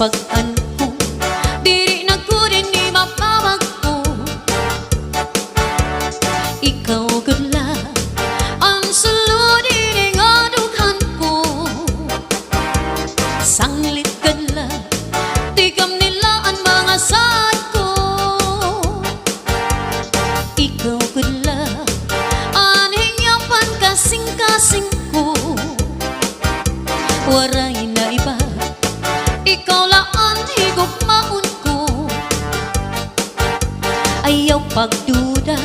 pag-an ko, diri na ko din ni mapawag ko. Ikaw gudla ang sulod ini nga dughan ko. Sanglit gudla tigam nila ang mga saad ko. Ikaw gudla anhingyapan kasing-kasing ko. Waray na iba, ikaw laan higugmaon ko. Ayaw pagduda,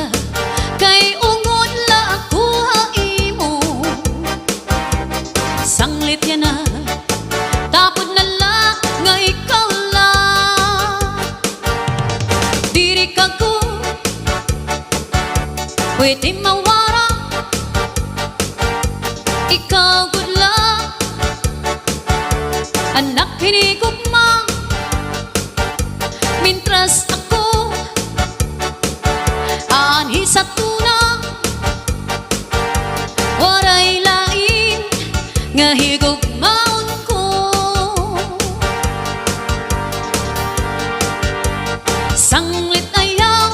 kay ungod la ako haimo. Sanglit yan na, tapod na la, nga ikaw la. Diri ka ko, pwede mawara. Ikaw gudla, anak hinigugma. Mintras ako anhi sa tuna, waray lain nga higugmaon ko. Sanglit ayaw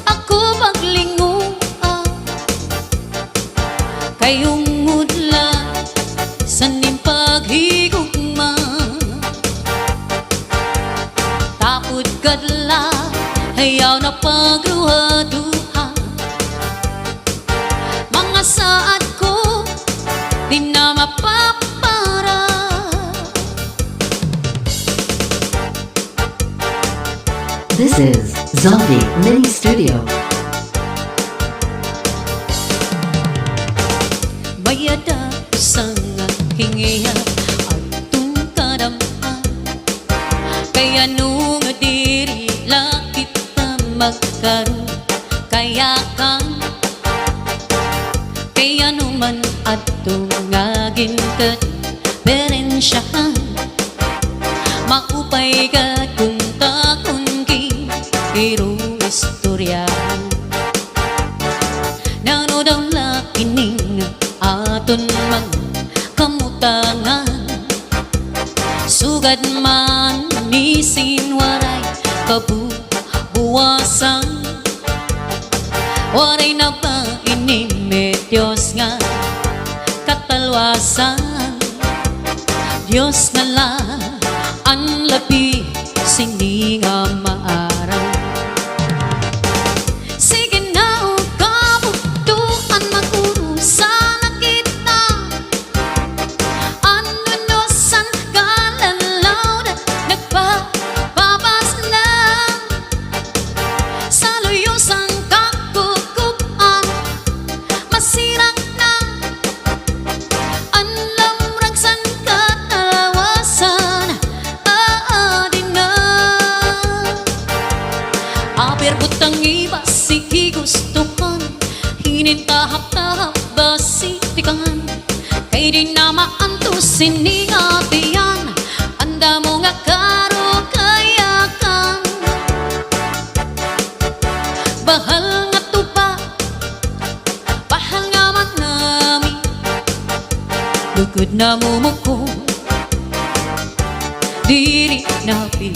ako paglinguan, kayong mudla sa ning paghigugma. Tapod kadla ayaw na pagruha-duha. Mga saad ko di na mapapara. This is Zombie Mini Studio. Mayada usang hingiya atong kadamhan, kaya nung diri lang kita magkaroon. Kaya kang kaya numan atong ngagin kat perensyahan. Maupay ka kung takon ki irong istorya. Nano daw lakining aton man kamutangan, sugad man nisin waray kabubuwasan. Waray na ba inimedyos nga katalwasan. Diyos na lang ang labi sini nga maaraw. Sige na o kabuktuan mag-urusan na kita. Anunusan kalalaw na nagpapabas na. Sa luyusan kakukupan masirang na. Ang lamragsan katalawasan aadin na. Aber butang iba sige gustuhan, hinintahap-tahap ba si tikangan. Kay di na maantusin ni atiyan, anda mo nga karo kayakan. Bahal nga tupa, bahal nga man nami, lugod na mumuko, diri napi.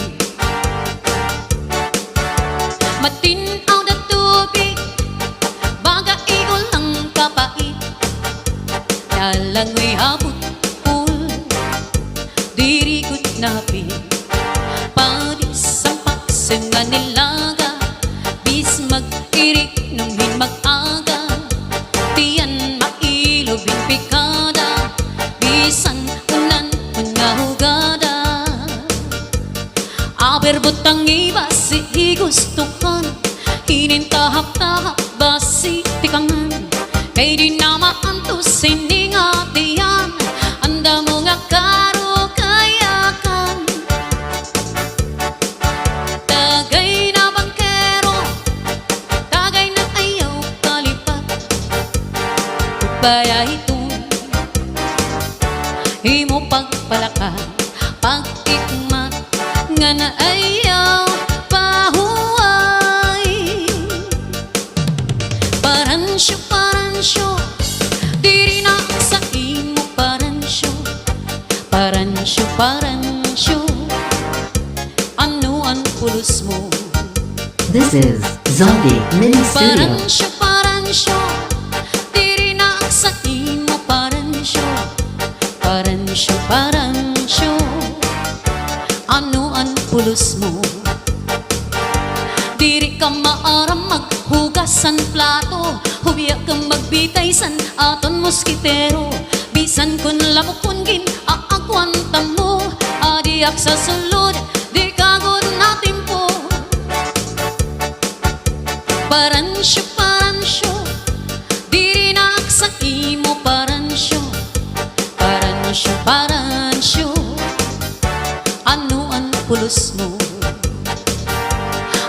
Matinaw na tubig, baga igol ang kapait. Nalangoy habot pul, diri gud napi. Padis ang paksenga nilaga, bis mag-irik nunghin mag-aga. Tiyan mailubin pikada, bisan unan nga hugada. Aber butang iba si gustuhan, hinintahap-tahap ba si tikangan. Kay di na maantusin ni nga tiyan, anda mo nga karo kayakan. Tagay na bangkero, tagay na ayaw palipat. Baya ito imo pagpalaka, pag-ikmat nga na ayaw pahuway. Paransyo, diri na sa imo paransyo. Paransyo, pulos mo. This is Zombie Mini Studio. Paran siya, diri na ang sa imo. Paran siya, paran siya, paran siya. Ano ang pulos mo? Diri ka maaram maghugasan plato, hubiya kang magbitay san aton moskitero. Bisan kun lamukon gin aagwanta mo, adiak sa sulod di kagod natin po. Paran siya, diri na ak sa imo. Paran siya, paran siya. Ano ang pulos mo?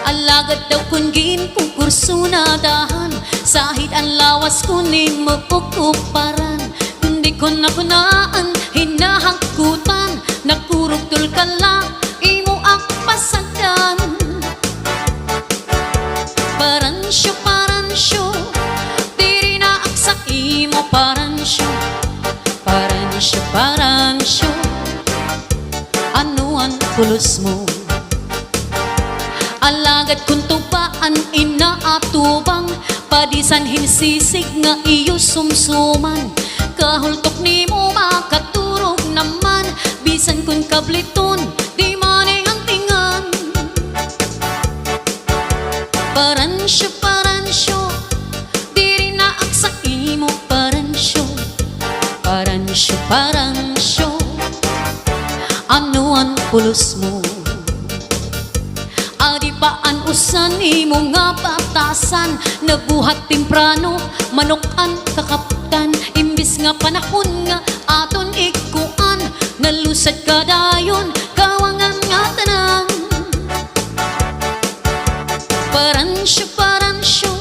Alagad daw kun gin kurso na dahan, sahid ang lawas kunin mo kukuparan. Kundi ko na kunaan hinahakutan, nagkurugtol ka lang imo ang pasagan. Paran siya, diri na ak sa imo. Paran siya, paran siya. Ano ang pulos mo? Alagad kung tupaan inaatubang, padisan hinsisig nga iyo sumsuman. Kahultok ni mo makaturog naman, bisan kung kabliton di maning ang tingan. Paran siya, diri na ak sa imo. Paran siya, paran siya. Ano ang pulos mo? Adi paan usan imo nga batasan, nabuhat temprano manok ang kakaptan. Imbis nga panahon nga aton ikuan, nalusad ka dayon kawangan nga tanan. Paran siya,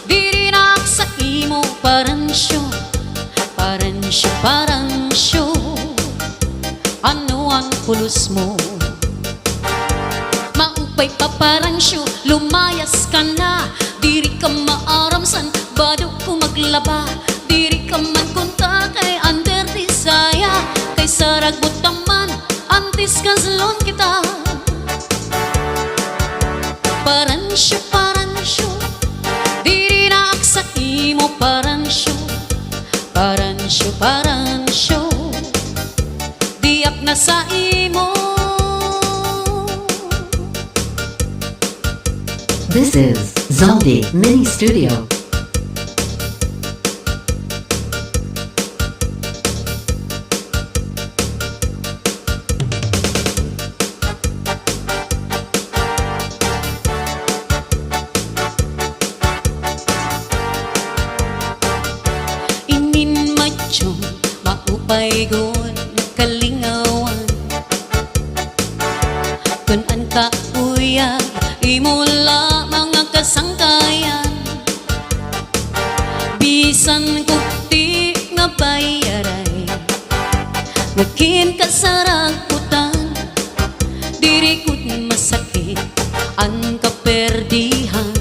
diri na ak sa imo. Paran siya, paran siya. Ano ang pulos mo? Maupay paparang siya, lumayas ka na. Diri ka maaram san bado ko maglaba. Diri ka man kunta kay under desaya, kay saragot taman antis kaslon kita. Paran siya, diri na ak sa imo. Paran siya, paran siya. Diak na sa imo. This is Zombie Mini Studio. Inin macho, maupay gon kalingawan. Kun an ka uyag, imula mga kasangkayan. Bisan kukti nga bayaray, ngakin kasarakutan. Diri kud masakit ang kaperdihan,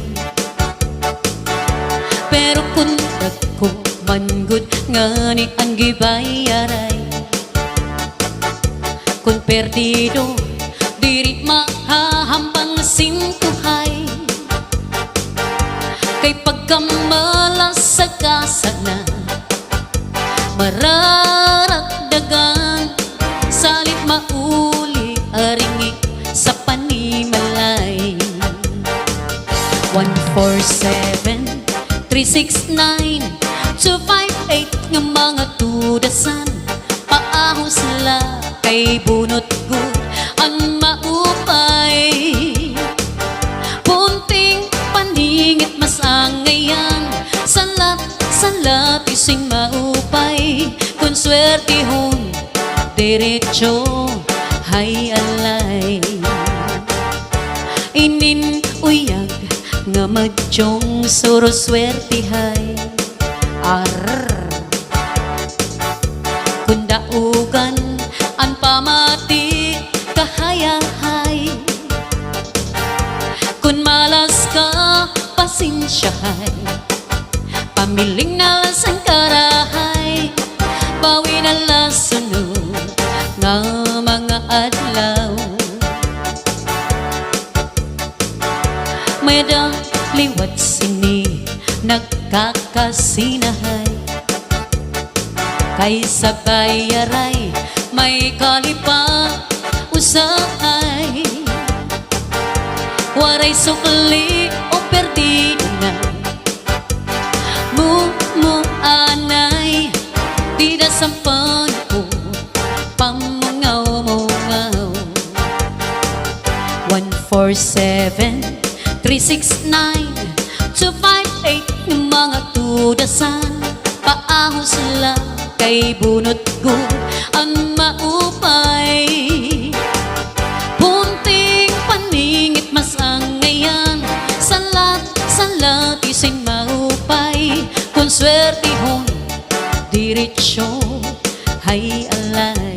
pero kun dagko mangud ngani ang gibayaray. Kun perdido diri mahahambang sintuhay, kay pagkamalas sa kasana mararagdagan. Salit mauli aringi sa panimalay. 147-369-258 nga mga tudasan, paahos la kay bunot gud ang maupay. Punting paningit masangayan, salat ising maupay. Kung swertihon diretso hay alay. Inin uyag nga madjong suro swertihay. Arr, kung daugan ang pamati kahayahay. Kung malas ka pasensyahay, pamiling na lasang karahay. Bawi na lasunod nga mga adlaw. Medang liwat sini nagkakasinahay, kay sabay aray may kalipa usahay. Waray sukli o perdido na anay, di da sampan ko pamungaw-mungaw. 147-369-258 ng mga tudasan, paahos lang kay bunot ko ang maupay. Punting paningit mas ang ngayon, salat isin maupay. Kung swerte hon, diretsyo hay alay.